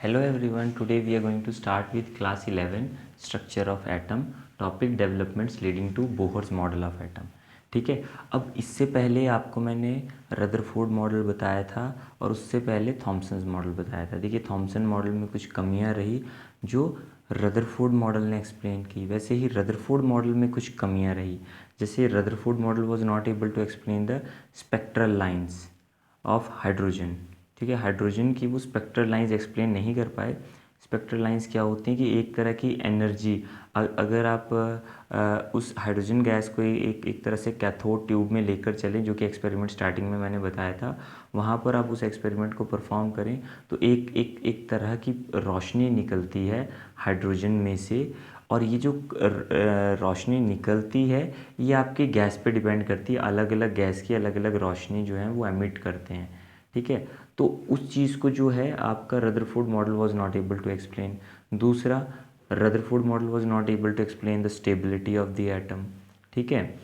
Hello everyone, today we are going to start with class 11 structure of atom topic developments leading to Bohr's model of atom। ठीक है। अब इससे पहले आपको मैंने रदरफोर्ड मॉडल बताया था और उससे पहले थॉमसन मॉडल बताया था। देखिए थॉमसन मॉडल में कुछ कमियां रही जो रदरफोर्ड मॉडल ने एक्सप्लेन की, वैसे ही रदरफोर्ड मॉडल में कुछ कमियां रही। जैसे Rutherford model was not able to explain the spectral lines of hydrogen. ठीक है, हाइड्रोजन की वो स्पेक्ट्रल लाइंस एक्सप्लेन नहीं कर पाए। स्पेक्ट्रल लाइंस क्या होती हैं कि एक तरह की एनर्जी, अगर आप उस हाइड्रोजन गैस को एक तरह से कैथोड ट्यूब में लेकर चलें, जो कि एक्सपेरिमेंट स्टार्टिंग में मैंने बताया था, वहाँ पर आप उस एक्सपेरिमेंट को परफॉर्म करें तो एक तरह की रोशनी निकलती है हाइड्रोजन में से। और ये जो रोशनी निकलती है ये आपके गैस पे डिपेंड करती है। अलग अलग गैस की अलग अलग रोशनी जो है वो एमिट करते हैं। ठीक है, तो उस चीज़ को जो है आपका Rutherford model was not able to explain. दूसरा, Rutherford model was not able to explain the stability of the atom. ठीक है,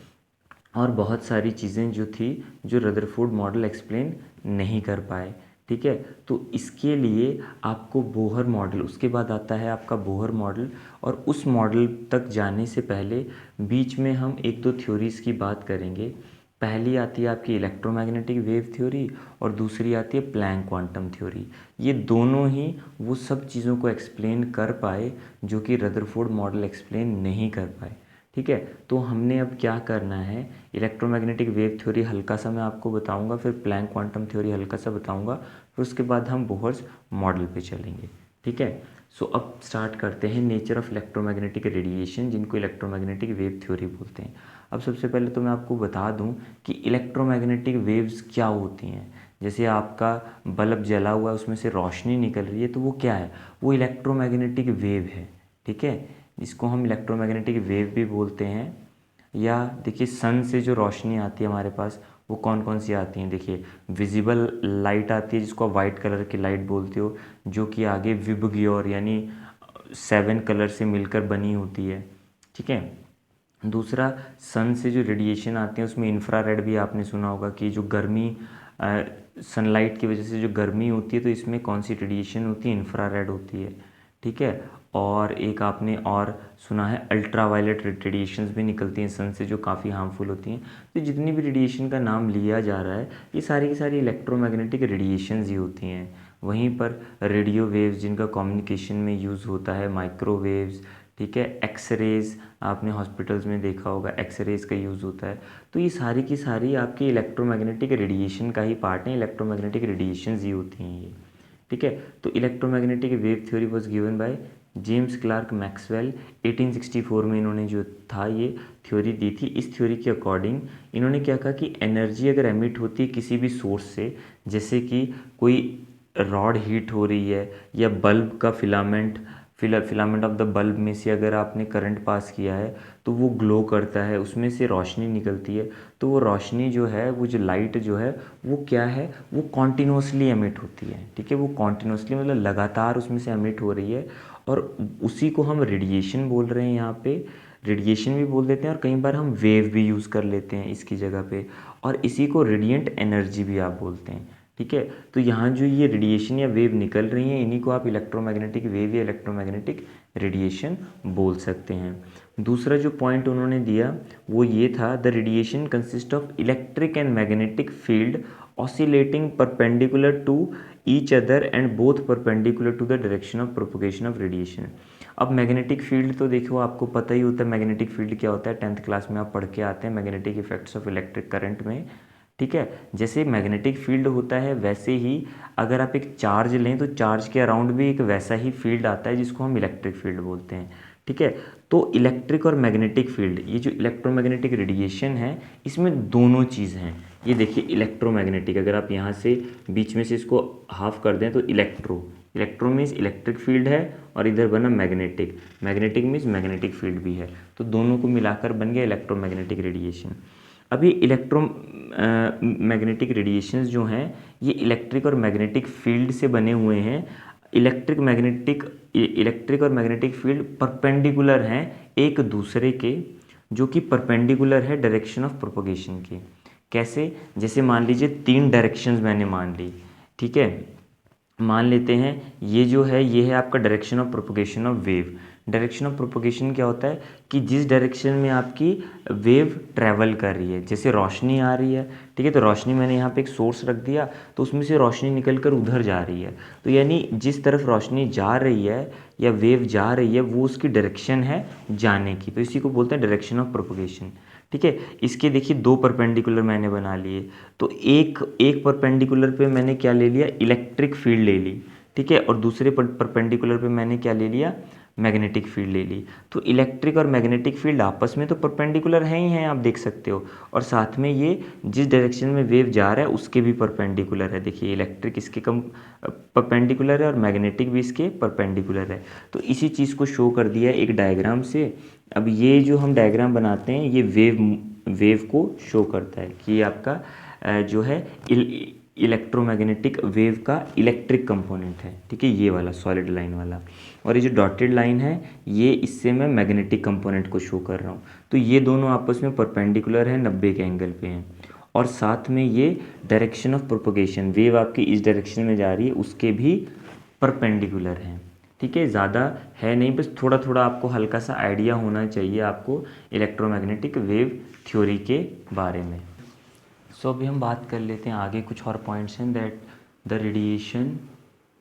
और बहुत सारी चीज़ें जो थी जो रदरफोर्ड मॉडल एक्सप्लेन नहीं कर पाए। ठीक है, तो इसके लिए आपको बोहर मॉडल, उसके बाद आता है आपका बोहर मॉडल। और उस मॉडल तक जाने से पहले बीच में हम एक दो थ्योरीज़ की बात करेंगे। पहली आती है आपकी इलेक्ट्रोमैग्नेटिक वेव थ्योरी और दूसरी आती है प्लैंक क्वांटम थ्योरी। ये दोनों ही वो सब चीज़ों को एक्सप्लेन कर पाए जो कि रदरफोर्ड मॉडल एक्सप्लेन नहीं कर पाए। ठीक है, तो हमने अब क्या करना है, इलेक्ट्रोमैग्नेटिक वेव थ्योरी हल्का सा मैं आपको बताऊंगा, फिर प्लैंक क्वांटम थ्योरी हल्का सा बताऊंगा, फिर उसके बाद हम बोहर्स मॉडल पे चलेंगे। ठीक है, सो अब स्टार्ट करते हैं नेचर ऑफ इलेक्ट्रोमैग्नेटिक रेडिएशन, जिनको इलेक्ट्रोमैग्नेटिक वेव थ्योरी बोलते हैं। अब सबसे पहले तो मैं आपको बता दूं कि इलेक्ट्रोमैग्नेटिक वेव्स क्या होती हैं। जैसे आपका बल्ब जला हुआ है, उसमें से रोशनी निकल रही है, तो वो क्या है, वो इलेक्ट्रोमैग्नेटिक वेव है। ठीक है, जिसको हम इलेक्ट्रोमैग्नेटिक वेव भी बोलते हैं। या देखिए सन से जो रोशनी आती है हमारे पास, वो कौन कौन सी आती हैं। देखिए विजिबल लाइट आती है जिसको आप वाइट कलर की लाइट बोलते हो, जो कि आगे विबग्योर यानी 7 कलर से मिलकर बनी होती है। ठीक है, दूसरा, सन से जो रेडिएशन आते हैं उसमें इंफ्रारेड भी आपने सुना होगा कि जो गर्मी, सनलाइट की वजह से जो गर्मी होती है, तो इसमें कौन सी रेडिएशन होती है, इंफ्रारेड होती है। ठीक है, और एक आपने और सुना है अल्ट्रावायलेट रेडिएशंस भी निकलती हैं सन से, जो काफ़ी हार्मफुल होती हैं। तो जितनी भी रेडिएशन का नाम लिया जा रहा है ये सारी की सारी इलेक्ट्रोमैग्नेटिक रेडिएशंस ही होती हैं। वहीं पर रेडियो वेव्स जिनका कम्युनिकेशन में यूज़ होता है, माइक्रोवेव्स, ठीक है, एक्सरेज आपने हॉस्पिटल्स में देखा होगा, एक्सरेज का यूज़ होता है। तो ये सारी की सारी आपकी इलेक्ट्रोमैग्नेटिक रेडिएशन का ही पार्ट है, इलेक्ट्रोमैग्नेटिक रेडिएशंस ही होती हैं ये। ठीक है, तो electromagnetic wave theory was given by James Clerk Maxwell. 1864 में इन्होंने जो था ये थ्योरी दी थी। इस थ्योरी के अकॉर्डिंग इन्होंने क्या कहा कि एनर्जी अगर एमिट होती है किसी भी सोर्स से, जैसे कि कोई रॉड हीट हो रही है या बल्ब का फिलामेंट ऑफ द बल्ब में से अगर आपने करंट पास किया है तो वो ग्लो करता है, उसमें से रोशनी निकलती है। तो वो रोशनी जो है, वो जो लाइट जो है, वो क्या है, वो कॉन्टिन्यूसली एमिट होती है। ठीक है, वो कॉन्टिन्यूसली मतलब लगातार उसमें से एमिट हो रही है, और उसी को हम रेडिएशन बोल रहे हैं यहाँ पे। रेडिएशन भी बोल देते हैं और कई बार हम वेव भी यूज़ कर लेते हैं इसकी जगह पे, और इसी को रेडिएंट एनर्जी भी आप बोलते हैं। ठीक है, तो यहाँ जो ये रेडिएशन या वेव निकल रही हैं इन्हीं को आप इलेक्ट्रोमैग्नेटिक वेव या इलेक्ट्रोमैग्नेटिक रेडिएशन बोल सकते हैं। दूसरा जो पॉइंट उन्होंने दिया वो ये था, the radiation consist of electric and magnetic field oscillating perpendicular to each other and both perpendicular to the direction of propagation of radiation. अब मैग्नेटिक फील्ड तो देखो आपको पता ही होता है, मैग्नेटिक फील्ड क्या होता है, 10th क्लास में आप पढ़ के आते हैं magnetic effects of electric current में। ठीक है, जैसे मैग्नेटिक फील्ड होता है वैसे ही अगर आप एक चार्ज लें तो चार्ज के अराउंड भी एक वैसा ही फील्ड आता है जिसको हम इलेक्ट्रिक फील्ड बोलते हैं। ठीक है, तो इलेक्ट्रिक और मैग्नेटिक फील्ड, ये जो इलेक्ट्रोमैग्नेटिक रेडिएशन है इसमें दोनों चीज़ हैं। ये देखिए इलेक्ट्रोमैग्नेटिक, अगर आप यहाँ से बीच में से इसको हाफ कर दें तो इलेक्ट्रो मीन्स इलेक्ट्रिक फील्ड है, और इधर बना magnetic, magnetic means magnetic field भी है, तो दोनों को मिलाकर बन गया इलेक्ट्रोमैग्नेटिक रेडिएशन। अभी मैग्नेटिक रेडिएशंस जो हैं ये इलेक्ट्रिक और मैग्नेटिक फील्ड से बने हुए हैं। इलेक्ट्रिक और मैग्नेटिक फील्ड परपेंडिकुलर हैं एक दूसरे के, जो कि परपेंडिकुलर है डायरेक्शन ऑफ प्रोपोगेशन के। कैसे, जैसे मान लीजिए 3 डायरेक्शंस मैंने मान ली। ठीक है, मान लेते हैं ये जो है ये है आपका direction of propagation of wave. Direction of propagation क्या होता है कि जिस डायरेक्शन में आपकी वेव ट्रैवल कर रही है, जैसे रोशनी आ रही है, ठीक है, तो रोशनी मैंने यहाँ पे एक सोर्स रख दिया तो उसमें से रोशनी निकल कर उधर जा रही है, तो यानी जिस तरफ रोशनी जा रही है या वेव जा रही है वो उसकी डायरेक्शन है जाने की, तो इसी को बोलते हैं डायरेक्शन ऑफ प्रोपगेशन। ठीक है, इसके देखिए दो परपेंडिकुलर मैंने बना लिए, तो एक एक परपेंडिकुलर पे मैंने क्या ले लिया, इलेक्ट्रिक फील्ड ले ली, ठीक है, और दूसरे परपेंडिकुलर पे मैंने क्या ले लिया, मैग्नेटिक फील्ड ले ली। तो इलेक्ट्रिक और मैग्नेटिक फील्ड आपस में तो परपेंडिकुलर हैं ही हैं, आप देख सकते हो, और साथ में ये जिस डायरेक्शन में वेव जा रहा है उसके भी परपेंडिकुलर है। देखिए इलेक्ट्रिक इसके कम परपेंडिकुलर है और मैग्नेटिक भी इसके परपेंडिकुलर है। तो इसी चीज़ को शो कर दिया है एक डायग्राम से। अब ये जो हम डायग्राम बनाते हैं ये वेव को शो करता है कि ये आपका जो है इलेक्ट्रोमैग्नेटिक वेव का इलेक्ट्रिक कंपोनेंट है, ठीक है, ये वाला सॉलिड लाइन वाला, और ये जो डॉटेड लाइन है ये इससे मैं मैग्नेटिक कंपोनेंट को शो कर रहा हूँ। तो ये दोनों आपस में परपेंडिकुलर हैं, 90 के एंगल पे हैं, और साथ में ये डायरेक्शन ऑफ प्रोपगेशन, वेव आपकी इस डायरेक्शन में जा रही है उसके भी परपेंडिकुलर हैं। ठीक है, ज़्यादा है नहीं, बस थोड़ा थोड़ा आपको हल्का सा आइडिया होना चाहिए आपको इलेक्ट्रोमैग्नेटिक वेव थ्योरी के बारे में। सो अभी हम बात कर लेते हैं आगे कुछ और पॉइंट्स हैं, that the radiation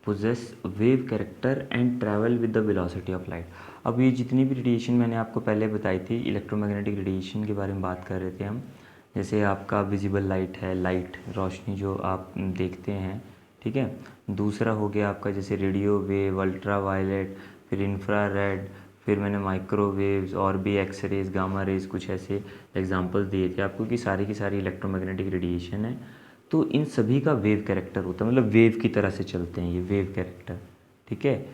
possess wave character and travel with the velocity of light. अब ये जितनी भी रेडिएशन मैंने आपको पहले बताई थी, इलेक्ट्रोमैग्नेटिक रेडिएशन के बारे में बात कर रहे थे हम, जैसे आपका विजिबल लाइट है, लाइट रोशनी जो आप देखते हैं, ठीक है, दूसरा हो गया आपका जैसे रेडियो वेव, अल्ट्रा वायलेट, फिर इंफ्रारेड, फिर मैंने माइक्रोवेव्स और भी एक्स रेज, गामा रेज, कुछ ऐसे एग्जांपल्स दिए थे आपको कि सारी की सारी इलेक्ट्रोमैग्नेटिक रेडिएशन है। तो इन सभी का वेव कैरेक्टर होता है, मतलब वेव की तरह से चलते हैं ये वेव कैरेक्टर, ठीक है।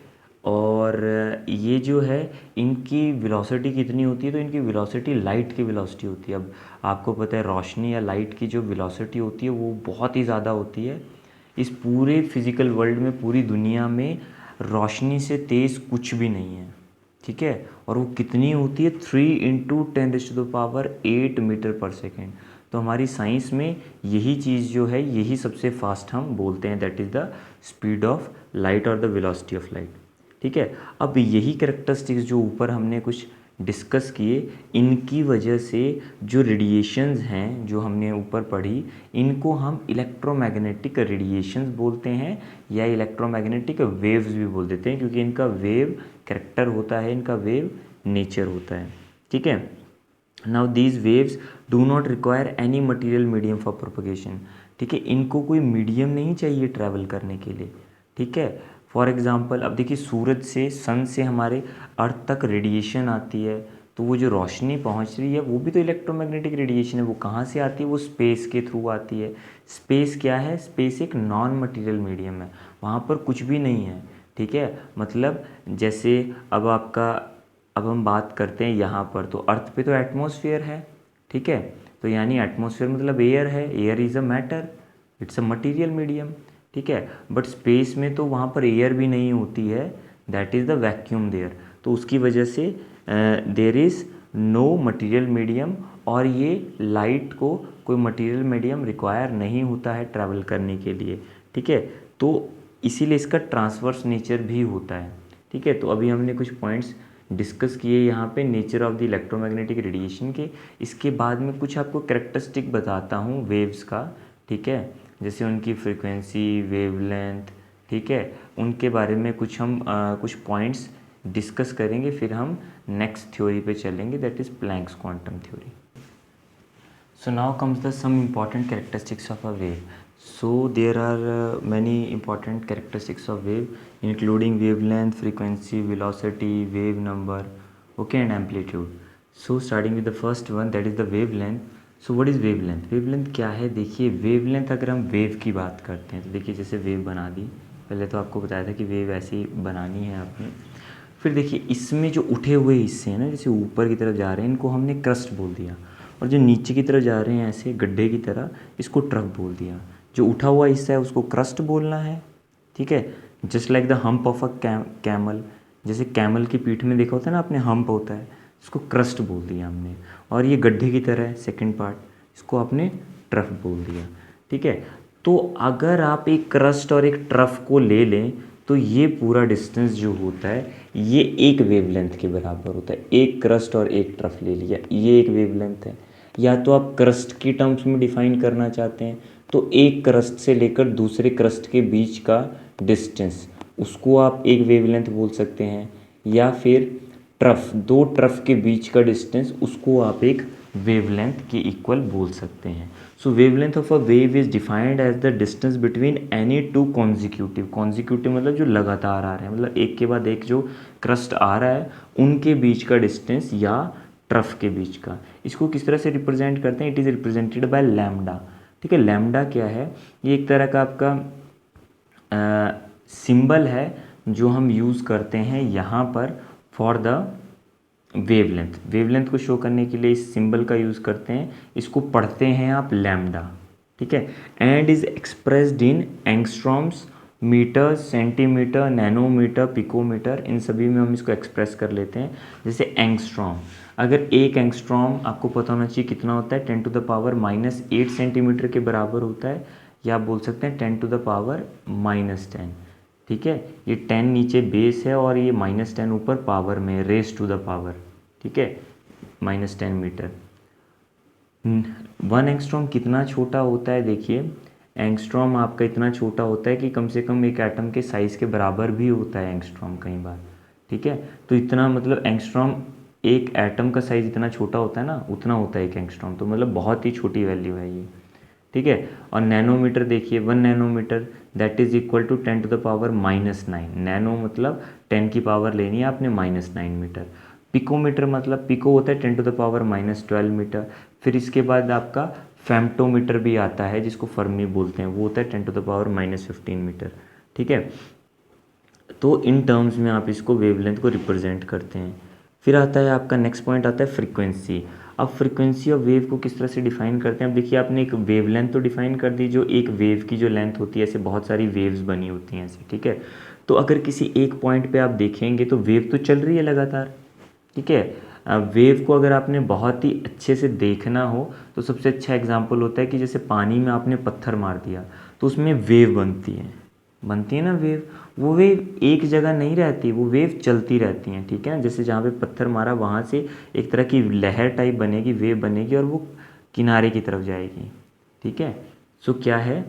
और ये जो है इनकी वेलोसिटी कितनी होती है, तो इनकी वेलोसिटी लाइट की वेलोसिटी होती है। अब आपको पता है रोशनी या लाइट की जो वेलोसिटी होती है वो बहुत ही ज़्यादा होती है। इस पूरे फिज़िकल वर्ल्ड में, पूरी दुनिया में रोशनी से तेज़ कुछ भी नहीं है, ठीक है, और वो कितनी होती है, 3 × 10⁸ मीटर पर सेकेंड। तो हमारी साइंस में यही चीज़ जो है यही सबसे फास्ट हम बोलते हैं, that is the speed of light और द वेलोसिटी ऑफ लाइट, ठीक है। अब यही कैरेक्टरिस्टिक्स जो ऊपर हमने कुछ डिस्कस किए, इनकी वजह से जो रेडिएशंस हैं जो हमने ऊपर पढ़ी, इनको हम इलेक्ट्रोमैग्नेटिक रेडिएशंस बोलते हैं या इलेक्ट्रोमैग्नेटिक वेव्स भी बोल देते हैं, क्योंकि इनका वेव कैरेक्टर होता है, इनका वेव नेचर होता है, ठीक है। Now these waves do not require any material medium for propagation, ठीक है, इनको कोई मीडियम नहीं चाहिए ट्रैवल करने के लिए, ठीक है। फॉर एग्ज़ाम्पल अब देखिए सूरज से, सन से हमारे अर्थ तक रेडिएशन आती है, तो वो जो रोशनी पहुंच रही है वो भी तो इलेक्ट्रोमैग्नेटिक रेडिएशन है। वो कहाँ से आती है, वो स्पेस के थ्रू आती है। स्पेस क्या है, स्पेस एक नॉन मटीरियल मीडियम है, वहाँ पर कुछ भी नहीं है, ठीक है। मतलब जैसे अब हम बात करते हैं यहाँ पर, तो अर्थ पे तो एटमॉस्फेयर है, ठीक है, तो यानी एटमॉस्फेयर मतलब एयर है, air is a matter, it's a material medium, ठीक है। बट स्पेस में तो वहाँ पर एयर भी नहीं होती है, that is the vacuum there, तो उसकी वजह से there is no material medium, और ये लाइट को कोई मटीरियल मीडियम रिक्वायर नहीं होता है ट्रैवल करने के लिए, ठीक है। तो इसीलिए इसका ट्रांसवर्स नेचर भी होता है, ठीक है। तो अभी हमने कुछ पॉइंट्स डिस्कस किए यहाँ पे nature of the electromagnetic radiation के। इसके बाद में कुछ आपको कैरेक्टरिस्टिक बताता हूँ वेव्स का, ठीक है, जैसे उनकी फ्रीक्वेंसी, वेवलेंथ, ठीक है, उनके बारे में कुछ हम कुछ पॉइंट्स डिस्कस करेंगे, फिर हम नेक्स्ट थ्योरी पे चलेंगे, that is Planck's quantum theory. So now comes the some important characteristics of a wave. So there are many important characteristics of wave, including wavelength, frequency, velocity, wave number, okay, and amplitude. So starting with the first one, that is the wavelength. So what is wavelength? Wavelength क्या है, देखिए wavelength अगर हम wave की बात करते हैं तो देखिए जैसे वेव बना दी, पहले तो आपको बताया था कि वेव ऐसी बनानी है आपने। फिर देखिए इसमें जो उठे हुए हिस्से हैं ना, जैसे ऊपर की तरफ जा रहे हैं, इनको हमने क्रस्ट बोल दिया, और जो नीचे की तरफ जा रहे हैं ऐसे गड्ढे की तरह, इसको ट्रफ बोल दिया। जो उठा हुआ हिस्सा है उसको क्रस्ट बोलना है, ठीक है। Just like the hump of a camel, जैसे कैमल की पीठ में देखा होता है ना आपने, हम्प होता है, इसको क्रस्ट बोल दिया हमने। और ये गड्ढे की तरह है सेकंड पार्ट, इसको आपने ट्रफ बोल दिया, ठीक है। तो अगर आप एक क्रस्ट और एक ट्रफ को ले लें तो ये पूरा डिस्टेंस जो होता है ये एक वेवलेंथ के बराबर होता है। एक क्रस्ट और एक ट्रफ ले लिया, ये एक वेवलेंथ है। या तो आप क्रस्ट की टर्म्स में डिफाइन करना चाहते हैं तो एक क्रस्ट से लेकर दूसरे क्रस्ट के बीच का डिस्टेंस उसको आप एक वेवलेंथ बोल सकते हैं, या फिर ट्रफ, दो ट्रफ के बीच का डिस्टेंस उसको आप एक वेवलेंथ के इक्वल बोल सकते हैं। So wavelength of a wave is defined as the distance between any two consecutive मतलब जो लगातार आ रहे हैं, मतलब एक के बाद एक जो क्रस्ट आ रहा है उनके बीच का डिस्टेंस या ट्रफ के बीच का। इसको किस तरह से रिप्रेजेंट करते हैं? It is represented by lambda. ठीक है, लैम्डा क्या है? ये एक तरह का आपका सिंबल है जो हम यूज़ करते हैं यहाँ पर फॉर द वेवलेंथ को शो करने के लिए इस सिंबल का यूज़ करते हैं। इसको पढ़ते हैं आप लैम्डा। ठीक है, and is expressed in angstroms, metre, centimetre, nanometre, picometre, इन सभी में हम इसको एक्सप्रेस कर लेते हैं। जैसे एंगस्ट्रॉम, अगर एक एंगस्ट्रॉम आपको पता होना चाहिए कितना होता है, 10⁻⁻8 सेंटीमीटर के बराबर होता है, या आप बोल सकते हैं 10⁻⁻10। ठीक है, ये 10 नीचे बेस है और ये -10 ऊपर पावर में, रेस टू द पावर। ठीक है, -10 मीटर। 1 एंगस्ट्रॉम कितना छोटा होता है? देखिए, एंगस्ट्रॉम आपका इतना छोटा होता है कि कम से कम एक एटम के साइज़ के बराबर भी होता है एंगस्ट्रॉम कई बार। ठीक है, तो इतना मतलब एंगस्ट्रॉम, एक एटम का साइज़ इतना छोटा होता है ना, उतना होता है एक एंगस्ट्रॉम, तो मतलब बहुत ही छोटी वैल्यू है ये। ठीक है, और नैनोमीटर देखिए, 1 nanometre that is equal to 10⁻⁹। Nano मतलब 10 की पावर लेनी है आपने, -9 मीटर। पिकोमीटर मतलब पिको होता है 10⁻⁻12 मीटर। फिर इसके बाद आपका फेम्टोमीटर भी आता है जिसको फर्मी बोलते हैं, वो होता है 10⁻⁻15 मीटर। ठीक है, तो इन टर्म्स में आप इसको वेवलेंथ को रिप्रेजेंट करते हैं। फिर आता है आपका नेक्स्ट पॉइंट आता है फ्रीक्वेंसी। अब फ्रीक्वेंसी ऑफ वेव को किस तरह से डिफाइन करते हैं? अब देखिए, आपने एक वेवलेंथ तो डिफाइन कर दी, जो एक वेव की जो लेंथ होती है, ऐसे बहुत सारी वेव्स बनी होती हैं ऐसे। ठीक है, तो अगर किसी एक पॉइंट पे आप देखेंगे तो वेव तो चल रही है लगातार। ठीक है, वेव को अगर आपने बहुत ही अच्छे से देखना हो तो सबसे अच्छा एग्जांपल होता है कि जैसे पानी में आपने पत्थर मार दिया तो उसमें वेव बनती है ना वेव। वो वेव एक जगह नहीं रहती, वो वेव चलती रहती हैं। ठीक है, जैसे जहाँ पे पत्थर मारा वहाँ से एक तरह की लहर टाइप बनेगी, वेव बनेगी और वो किनारे की तरफ जाएगी। ठीक है, सो क्या है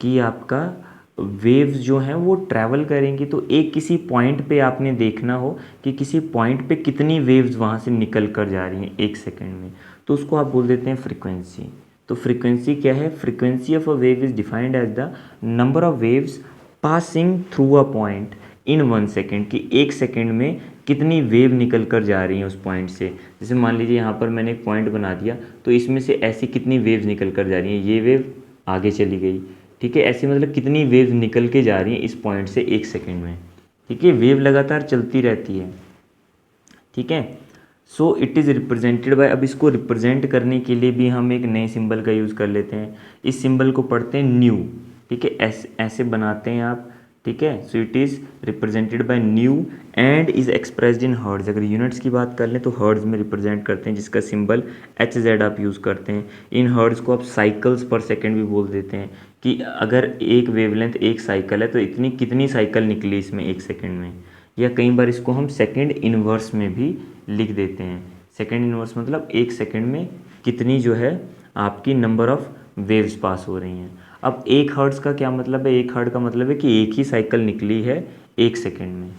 कि आपका वेव्स जो हैं वो ट्रैवल करेंगी, तो एक किसी पॉइंट पे आपने देखना हो कि किसी पॉइंट पे कितनी वेव्स वहाँ से निकल कर जा रही हैं एक सेकेंड में, तो उसको आप बोल देते हैं फ्रीक्वेंसी। तो फ्रीक्वेंसी क्या है? Frequency of a wave is defined as the number of waves passing through a point in 1 second, कि एक सेकेंड में कितनी वेव निकल कर जा रही हैं उस पॉइंट से। जैसे मान लीजिए यहाँ पर मैंने एक पॉइंट बना दिया, तो इसमें से ऐसी कितनी वेव्स निकल कर जा रही हैं, ये वेव आगे चली गई। ठीक है, ऐसी मतलब कितनी वेव निकल के जा रही हैं इस पॉइंट से एक सेकेंड में। ठीक है, वेव लगातार चलती रहती है। ठीक है, so it is represented by, अब इसको रिप्रेजेंट करने के लिए भी हम एक नए सिंबल का यूज़ कर लेते हैं। इस सिंबल को पढ़ते हैं न्यू। ठीक है, ऐसे बनाते हैं आप। ठीक है, so it is represented by new and is expressed in hertz. अगर यूनिट्स की बात कर लें तो हर्ट्ज में रिप्रेजेंट करते हैं, जिसका सिंबल HZ आप यूज़ करते हैं। इन हर्ट्ज को आप साइकिल्स पर सेकेंड भी बोल देते हैं, कि अगर एक वेवलेंथ एक साइकिल है तो इतनी कितनी साइकिल निकली इसमें एक सेकेंड में। या कई बार इसको हम सेकेंड इनवर्स में भी लिख देते हैं। सेकेंड इनवर्स मतलब एक सेकेंड में कितनी जो है आपकी नंबर ऑफ़ वेव्स पास हो रही हैं। अब एक हर्ट्ज़ का क्या मतलब है? एक हर्ट्ज़ का मतलब है कि एक ही साइकिल निकली है एक सेकेंड में।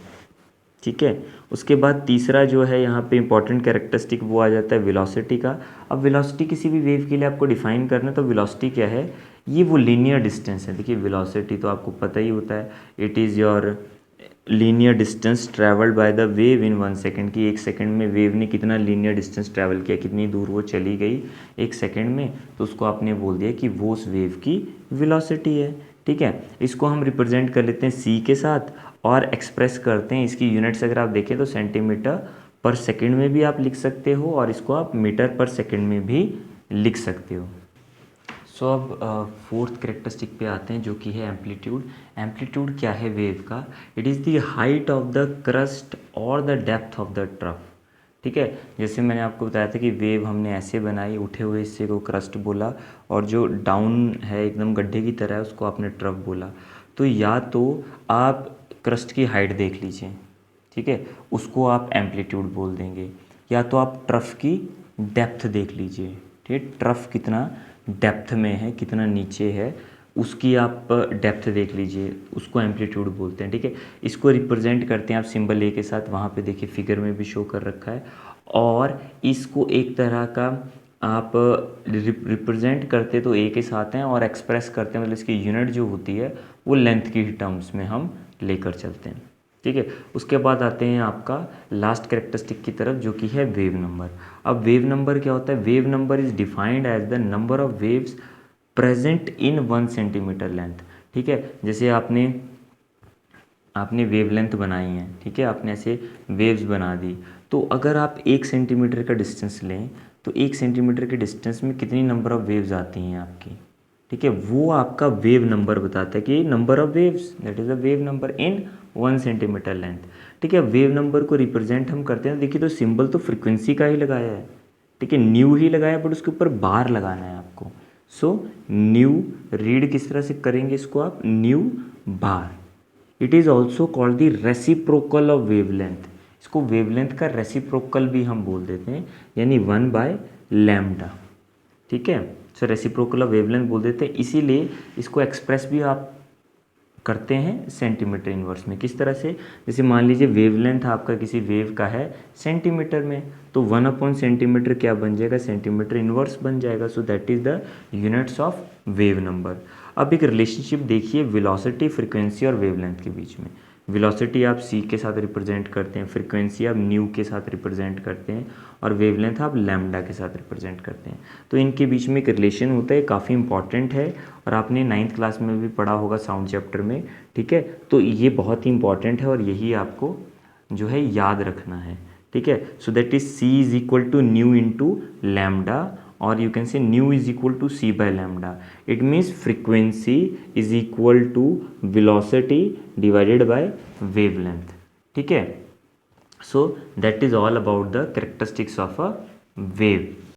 ठीक है, उसके बाद तीसरा जो है यहाँ पे इंपॉर्टेंट कैरेक्टरिस्टिक वो आ जाता है वेलोसिटी का। अब वेलोसिटी किसी भी वेव के लिए आपको डिफाइन करना है, तो वेलोसिटी क्या है? ये वो लीनियर डिस्टेंस है। देखिए, वेलोसिटी तो आपको पता ही होता है, it is your linear distance travelled by the wave in 1 second, की एक सेकेंड में वेव ने कितना लीनियर डिस्टेंस ट्रैवल किया, कितनी दूर वो चली गई एक सेकेंड में, तो उसको आपने बोल दिया कि वो उस वेव की वेलोसिटी है। ठीक है, इसको हम रिप्रेजेंट कर लेते हैं c के साथ और एक्सप्रेस करते हैं। इसकी यूनिट्स अगर आप देखें तो सेंटीमीटर पर सेकेंड में भी आप लिख सकते हो और इसको आप मीटर पर सेकेंड में भी लिख सकते हो। सो अब फोर्थ करेक्टरिस्टिक पे आते हैं, जो कि है एम्पलीट्यूड। एम्पलीट्यूड क्या है वेव का? It is the height of the crest और the depth of the trough. ठीक है। जैसे मैंने आपको बताया था कि वेव हमने ऐसे बनाई, उठे हुए हिस्से को क्रस्ट बोला, और जो डाउन है एकदम गड्ढे की तरह है उसको आपने ट्रफ बोला। तो या तो आप क्रस्ट की हाइट देख लीजिए, ठीक है, उसको आप एम्पलीट्यूड बोल देंगे, या तो आप ट्रफ की डेप्थ देख लीजिए, ठीक है, ट्रफ कितना डेप्थ में है, कितना नीचे है, उसकी आप डेप्थ देख लीजिए, उसको एम्पलीट्यूड बोलते हैं, ठीक है। इसको रिप्रेजेंट करते हैं आप सिंबल ए के साथ, वहाँ पे देखिए फिगर में भी शो कर रखा है। और इसको एक तरह का आप रिप्रेजेंट करते तो ए के साथ हैं, और एक्सप्रेस करते हैं, मतलब इसकी यूनिट जो होती है वो लेंथ की टर्म्स में हम लेकर चलते हैं, ठीक है। उसके बाद आते हैं आपका लास्ट कैरेक्टरिस्टिक की तरफ, जो कि है वेव नंबर। अब वेव नंबर क्या होता है? Wave number is defined as the number of waves present in 1 centimetre length, ठीक है। जैसे आपने वेवलेंथ बनाई है, ठीक है, आपने ऐसे वेव्स बना दी, तो अगर आप 1 सेंटीमीटर का डिस्टेंस लें तो 1 सेंटीमीटर के डिस्टेंस में कितनी नंबर ऑफ वेव्स आती हैं आपकी, ठीक है, वो आपका वेव नंबर बताता है कि number of waves, that is the wave number in 1 centimetre length, ठीक है। वेव नंबर को रिप्रेजेंट हम करते हैं, देखिए तो सिंबल तो फ्रिक्वेंसी का ही लगाया है, ठीक है, न्यू ही लगाया, बट उसके ऊपर बार लगाना है आपको। सो न्यू रीड किस तरह से करेंगे इसको आप? New bar. It is also called the reciprocal of wavelength, इसको वेवलेंथ का रेसिप्रोकल भी हम बोल देते हैं, यानी 1/λ, ठीक है। सो रेसिप्रोकल ऑफ वेवलेंथ बोल देते हैं, इसीलिए इसको एक्सप्रेस भी आप करते हैं सेंटीमीटर इन्वर्स में। किस तरह से? जैसे मान लीजिए वेवलेंथ आपका किसी वेव का है सेंटीमीटर में, तो 1/सेंटीमीटर क्या बन जाएगा? सेंटीमीटर इन्वर्स बन जाएगा। So that is the units of wave number. अब एक रिलेशनशिप देखिए वेलोसिटी, फ्रीक्वेंसी और वेवलेंथ के बीच में। वेलोसिटी आप c के साथ रिप्रेजेंट करते हैं, फ्रीक्वेंसी आप न्यू के साथ रिप्रेजेंट करते हैं, और वेवलेंथ आप लैम्डा के साथ रिप्रेजेंट करते हैं। तो इनके बीच में एक रिलेशन होता है, काफ़ी इंपॉर्टेंट है, और आपने 9th क्लास में भी पढ़ा होगा साउंड चैप्टर में, ठीक है। तो ये बहुत ही इंपॉर्टेंट है और यही आपको जो है याद रखना है, ठीक है। So that is c is equal to nu into lambda, or you can say nu is equal to c/λ. It means frequency is equal to velocity divided by wavelength, ठीक है। So that is all about the characteristics of a wave.